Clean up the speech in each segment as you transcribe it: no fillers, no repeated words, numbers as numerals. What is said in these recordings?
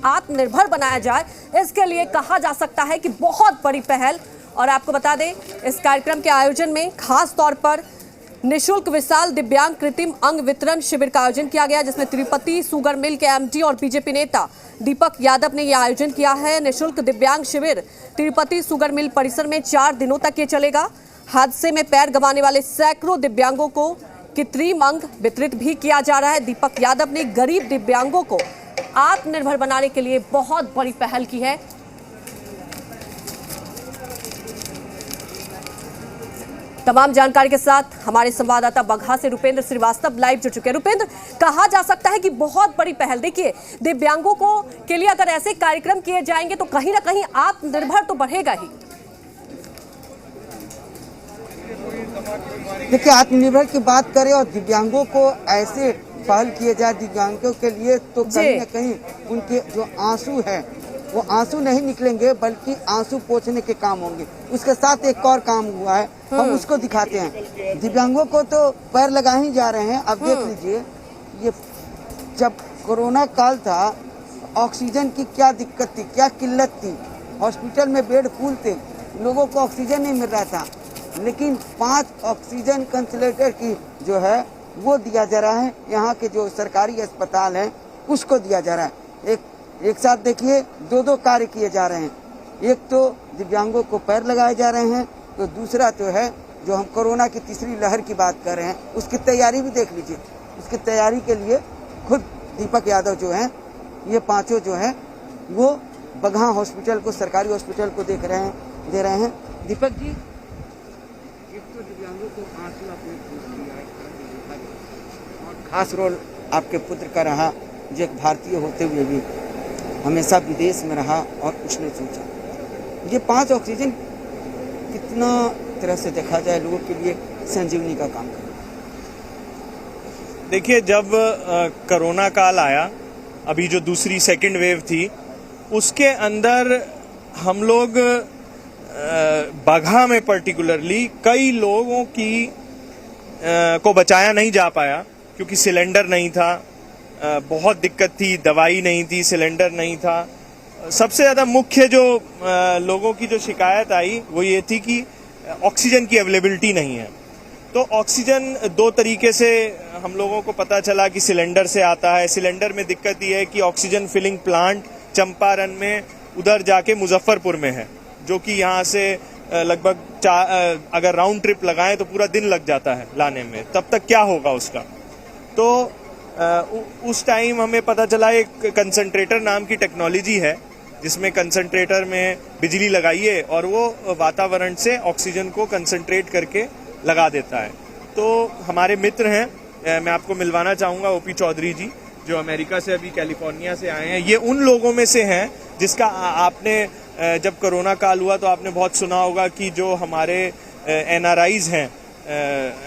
आत्मनिर्भर बनाया जाए, इसके लिए कहा जा सकता है कि बहुत बड़ी पहल। और आपको बता दें, इस कार्यक्रम के आयोजन में खास तौर पर निशुल्क विशाल दिव्यांग कृत्रिम अंग वितरण शिविर का आयोजन किया गया, जिसमें तिरुपति शुगर मिल के एमडी और बीजेपी नेता दीपक यादव ने यह आयोजन किया है। निशुल्क दिव्यांग शिविर तिरुपति शुगर मिल परिसर में 4 दिनों तक ये चलेगा। हादसे में पैर गंवाने वाले सैकड़ों दिव्यांगों को कृत्रिम अंग वितरित भी किया जा रहा है। दीपक यादव ने गरीब दिव्यांगों को आत्मनिर्भर बनाने के लिए बहुत बड़ी पहल की है। तमाम जानकारी के साथ हमारे संवाददाता बगहा से रुपेंद्र श्रीवास्तव लाइव जुड़ चुके हैं। रुपेंद्र, कहा जा सकता है कि बहुत बड़ी पहल, देखिए दिव्यांगों को के लिए अगर ऐसे कार्यक्रम किए जाएंगे तो कहीं ना कहीं आत्मनिर्भर तो बढ़ेगा ही। देखिए, आत्मनिर्भर की बात करें और दिव्यांगों को ऐसे पहल किए जाए दिव्यांगों के लिए, तो कहीं न कहीं उनके जो आंसू है वो आंसू नहीं निकलेंगे, बल्कि आंसू पोंछने के काम होंगे। उसके साथ एक और काम हुआ है, हम उसको दिखाते हैं। दिव्यांगों को तो पैर लगा ही जा रहे हैं। अब देख लीजिए, ये जब कोरोना काल था, ऑक्सीजन की क्या दिक्कत थी, क्या किल्लत थी। हॉस्पिटल में बेड फुल थे, लोगों को ऑक्सीजन नहीं मिल रहा था, लेकिन 5 ऑक्सीजन कंसंट्रेटर की जो है वो दिया जा रहा है। यहाँ के जो सरकारी अस्पताल है उसको दिया जा रहा है। एक साथ देखिए 2 कार्य किए जा रहे हैं। एक तो दिव्यांगों को पैर लगाए जा रहे हैं, तो दूसरा तो है जो हम कोरोना की तीसरी लहर की बात कर रहे हैं, उसकी तैयारी भी देख लीजिए। उसकी तैयारी के लिए खुद दीपक यादव जो हैं, ये पांचों जो हैं वो बगहा हॉस्पिटल को, सरकारी हॉस्पिटल को दे रहे हैं। दीपक जी, एक तो दिव्यांगों को आंसू आपने और खास रोल आपके पुत्र का रहा, जो एक भारतीय होते हुए भी हमेशा विदेश में रहा, और उसने सोचा ये 5 ऑक्सीजन कितना तरह से देखा जाए लोगों के लिए संजीवनी का काम करें। देखिए, जब कोरोना काल आया, अभी जो दूसरी सेकंड वेव थी, उसके अंदर हम लोग बगहा में पर्टिकुलरली कई लोगों की को बचाया नहीं जा पाया, क्योंकि सिलेंडर नहीं था, बहुत दिक्कत थी, दवाई नहीं थी, सिलेंडर नहीं था। सबसे ज़्यादा मुख्य जो लोगों की जो शिकायत आई वो ये थी कि ऑक्सीजन की अवेलेबिलिटी नहीं है। तो ऑक्सीजन 2 तरीके से हम लोगों को पता चला कि सिलेंडर से आता है। सिलेंडर में दिक्कत ये है कि ऑक्सीजन फिलिंग प्लांट चंपारण में उधर जाके मुजफ्फरपुर में है, जो कि यहाँ से लगभग अगर राउंड ट्रिप लगाएं तो पूरा दिन लग जाता है लाने में। तब तक क्या होगा उसका। तो उस टाइम हमें पता चला एक कंसंट्रेटर नाम की टेक्नोलॉजी है, जिसमें कंसंट्रेटर में बिजली लगाइए और वो वातावरण से ऑक्सीजन को कंसंट्रेट करके लगा देता है। तो हमारे मित्र हैं, मैं आपको मिलवाना चाहूँगा, ओपी चौधरी जी, जो अमेरिका से, अभी कैलिफोर्निया से आए हैं। ये उन लोगों में से हैं जिसका आपने जब कोरोना काल हुआ तो आपने बहुत सुना होगा कि जो हमारे NRIs हैं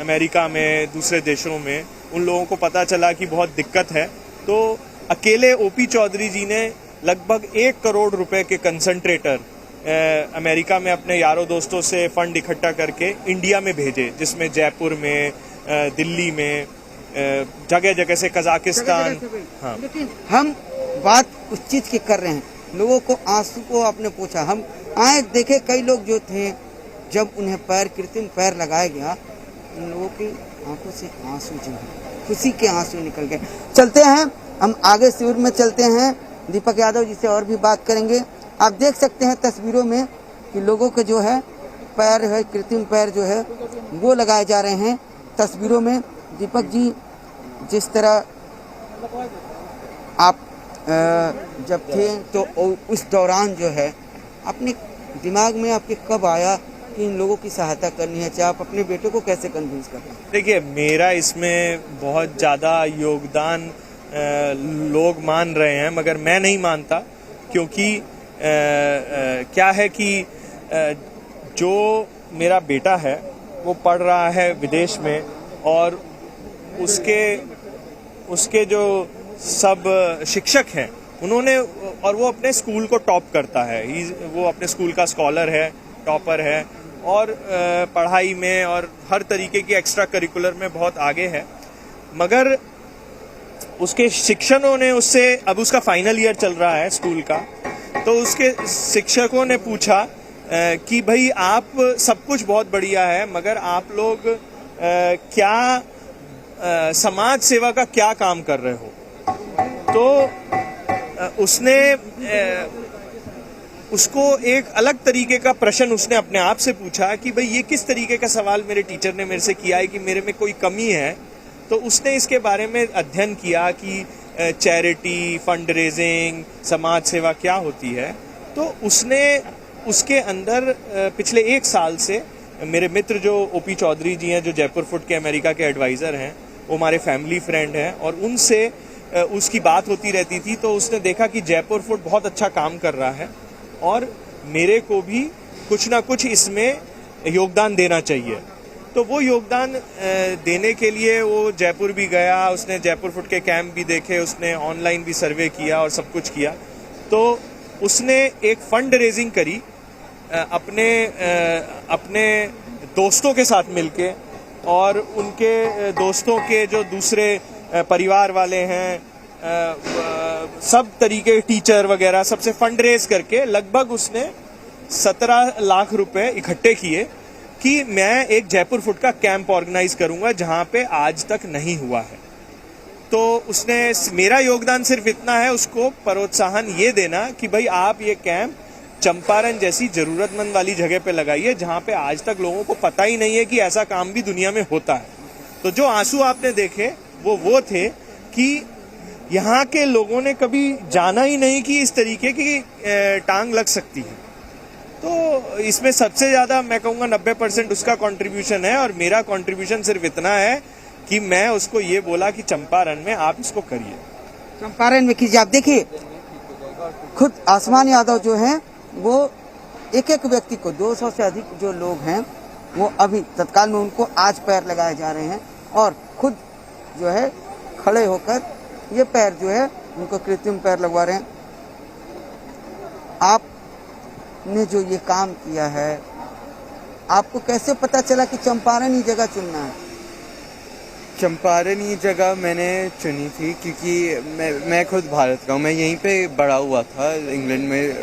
अमेरिका में, दूसरे देशों में, उन लोगों को पता चला कि बहुत दिक्कत है। तो अकेले ओपी चौधरी जी ने लगभग 1 करोड़ रुपए के कंसंट्रेटर अमेरिका में अपने यारों दोस्तों से फंड इकट्ठा करके इंडिया में भेजे, जिसमें जयपुर में, दिल्ली में, जगह जगह से, कजाकिस्तान। हाँ, लेकिन हम बात उस चीज की कर रहे हैं, लोगों को आंसू को आपने पूछा। हम आए देखे कई लोग जो थे, जब उन्हें कृत्रिम पैर लगाया गया, उन लोगों की आंखों से आंसू जो है, खुशी के आंसू निकल गए। चलते हैं हम आगे शिविर में, चलते हैं दीपक यादव जी से और भी बात करेंगे। आप देख सकते हैं तस्वीरों में कि लोगों के जो है पैर है, कृत्रिम पैर जो है वो लगाए जा रहे हैं तस्वीरों में। दीपक जी, जिस तरह आप जब थे तो उस दौरान जो है अपने दिमाग में आपके कब आया कि इन लोगों की सहायता करनी है? चाहे आप अपने बेटे को कैसे कन्विंस कर रहे हैं? देखिए, मेरा इसमें बहुत ज़्यादा योगदान लोग मान रहे हैं, मगर मैं नहीं मानता, क्योंकि क्या है कि जो मेरा बेटा है वो पढ़ रहा है विदेश में, और उसके जो सब शिक्षक हैं उन्होंने, और वो अपने स्कूल को टॉप करता है, वो अपने स्कूल का स्कॉलर है, टॉपर है, और पढ़ाई में और हर तरीके की एक्स्ट्रा करिकुलर में बहुत आगे है। मगर उसके शिक्षकों ने उससे, अब उसका फाइनल ईयर चल रहा है स्कूल का, तो उसके शिक्षकों ने पूछा कि भाई आप सब कुछ बहुत बढ़िया है, मगर आप लोग क्या समाज सेवा का क्या काम कर रहे हो? तो उसने उसको एक अलग तरीके का प्रश्न उसने अपने आप से पूछा कि भाई ये किस तरीके का सवाल मेरे टीचर ने मेरे से किया है कि मेरे में कोई कमी है। तो उसने इसके बारे में अध्ययन किया कि चैरिटी, फंड रेजिंग, समाज सेवा क्या होती है। तो उसने उसके अंदर पिछले 1 साल से, मेरे मित्र जो ओपी चौधरी जी हैं, जो जयपुर फुट के अमेरिका के एडवाइज़र हैं, वो हमारे फैमिली फ्रेंड हैं, और उनसे उसकी बात होती रहती थी। तो उसने देखा कि जयपुर फुट बहुत अच्छा काम कर रहा है और मेरे को भी कुछ ना कुछ इसमें योगदान देना चाहिए। तो वो योगदान देने के लिए वो जयपुर भी गया, उसने जयपुर फुट के कैंप भी देखे, उसने ऑनलाइन भी सर्वे किया और सब कुछ किया। तो उसने एक फंड रेजिंग करी अपने दोस्तों के साथ मिलके, और उनके दोस्तों के जो दूसरे परिवार वाले हैं, सब तरीके टीचर वगैरह सबसे फंड रेज करके लगभग उसने 17 लाख रुपए इकट्ठे किए कि मैं एक जयपुर फुट का कैंप ऑर्गेनाइज करूंगा जहां पे आज तक नहीं हुआ है। तो उसने, मेरा योगदान सिर्फ इतना है, उसको प्रोत्साहन ये देना कि भाई आप ये कैंप चंपारण जैसी जरूरतमंद वाली जगह पे लगाइए जहां पे आज तक लोगों को पता ही नहीं है कि ऐसा काम भी दुनिया में होता है। तो जो आंसू आपने देखे वो थे कि यहाँ के लोगों ने कभी जाना ही नहीं कि इस तरीके की टांग लग सकती है। तो इसमें सबसे ज्यादा मैं कहूँगा 90% उसका कंट्रीब्यूशन है, और मेरा कंट्रीब्यूशन सिर्फ इतना है कि मैं उसको ये बोला कि चंपारण में आप इसको करिए। चंपारण में कीजिए। आप देखिए, खुद आसमान यादव जो हैं वो एक व्यक्ति को, 200 से अधिक जो लोग हैं वो अभी तत्काल में उनको आज पैर लगाए जा रहे हैं, और खुद जो है खड़े होकर ये पैर जो है उनको कृत्रिम पैर लगवा रहे हैं। आपने जो ये काम किया है, आपको कैसे पता चला कि चंपारण ही जगह चुनना है? चंपारण ही जगह मैंने चुनी थी क्योंकि मैं खुद भारत का हूँ। मैं यहीं पे बड़ा हुआ था इंग्लैंड में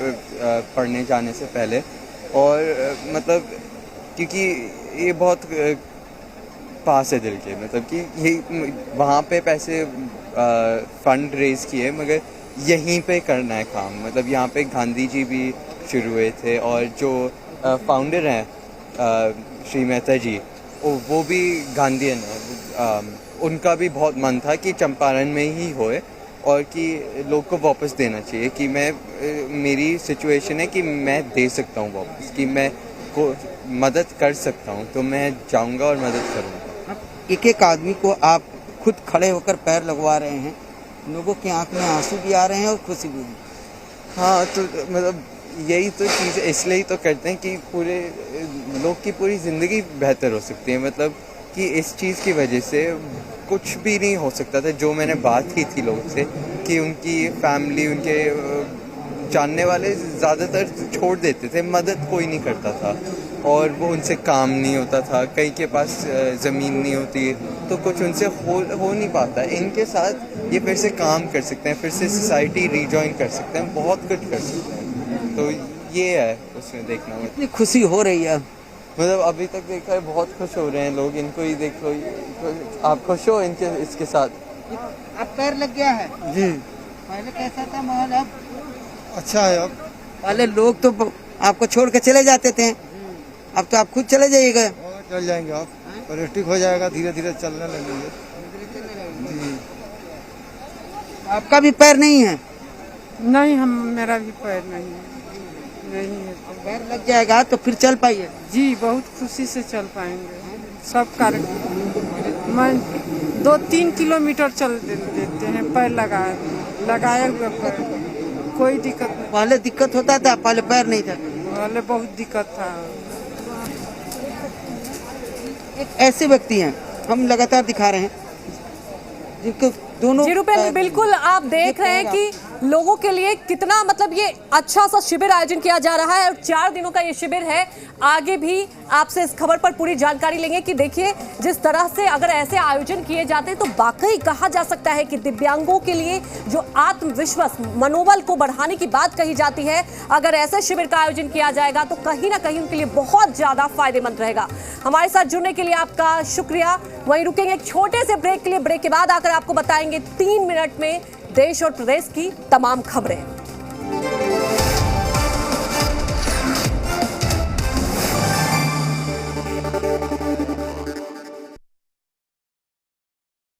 पढ़ने जाने से पहले, और मतलब क्योंकि ये बहुत पास है दिल के, मतलब कि यही वहाँ पे पैसे फंड रेज किए, मगर यहीं पे करना है काम। मतलब यहाँ पे गांधी जी भी शुरू हुए थे, और जो फाउंडर हैं श्री मेहता जी, वो भी गांधीयन है। उनका भी बहुत मन था कि चंपारण में ही होए, और कि लोग को वापस देना चाहिए, कि मेरी सिचुएशन है कि मैं दे सकता हूँ वापस, कि मैं को मदद कर सकता हूँ, तो मैं जाऊँगा और मदद करूँगा। एक आदमी को आप खुद खड़े होकर पैर लगवा रहे हैं, लोगों की आंख में आंसू भी आ रहे हैं और खुशी भी है। हाँ, तो मतलब यही तो चीज़, इसलिए ही तो करते हैं कि पूरे लोग की पूरी ज़िंदगी बेहतर हो सकती है। मतलब कि इस चीज़ की वजह से कुछ भी नहीं हो सकता था। जो मैंने बात की थी लोगों से कि उनकी फैमिली, उनके जानने वाले ज़्यादातर छोड़ देते थे, मदद कोई नहीं करता था, और वो उनसे काम नहीं होता था, कई के पास ज़मीन नहीं होती, तो कुछ उनसे हो नहीं पाता। इनके साथ ये फिर से काम कर सकते हैं, फिर से सोसाइटी रिजॉइन कर सकते हैं, बहुत कुछ कर सकते हैं। तो ये है उसमें देखना। इतनी खुशी हो रही है, मतलब अभी तक देखा है बहुत खुश हो रहे हैं लोग। इनको ही देख लो, आप खुश हो इसके साथ? अब पैर लग गया है जी। पहले कैसा था माहौल? अब अच्छा है। अब पहले लोग तो आपको छोड़ के चले जाते थे, अब तो आप खुद चले जाइएगा। और चल जाएंगे आप, और ठीक हो जाएगा, धीरे धीरे चलने लगेंगे जी। आपका भी पैर नहीं है? नहीं, मेरा भी पैर नहीं है। अब पैर लग जाएगा तो फिर चल पाइए? जी, बहुत खुशी से चल पाएंगे। सब कार्य मैं 2-3 किलोमीटर चल देते हैं पैर लगाए हुए पैर, कोई दिक्कत नहीं। पहले दिक्कत होता था, पहले पैर नहीं था? पहले बहुत दिक्कत था। एक ऐसे व्यक्ति हैं, हम लगातार दिखा रहे हैं, जिनको दोनों जी रुपेंद्र, बिल्कुल आप देख रहे हैं कि लोगों के लिए कितना मतलब ये अच्छा सा शिविर आयोजन किया जा रहा है और 4 दिनों का ये शिविर है। आगे भी आपसे इस खबर पर पूरी जानकारी लेंगे कि देखिए जिस तरह से अगर ऐसे आयोजन किए जाते हैं तो वाकई कहा जा सकता है कि दिव्यांगों के लिए जो आत्मविश्वास मनोबल को बढ़ाने की बात कही जाती है, अगर ऐसे शिविर का आयोजन किया जाएगा तो कहीं ना कहीं उनके लिए बहुत ज्यादा फायदेमंद रहेगा। हमारे साथ जुड़ने के लिए आपका शुक्रिया। वहीं रुकेंगे एक छोटे से ब्रेक के लिए। ब्रेक के बाद आकर आपको बताएंगे 3 मिनट में देश और प्रदेश की तमाम खबरें।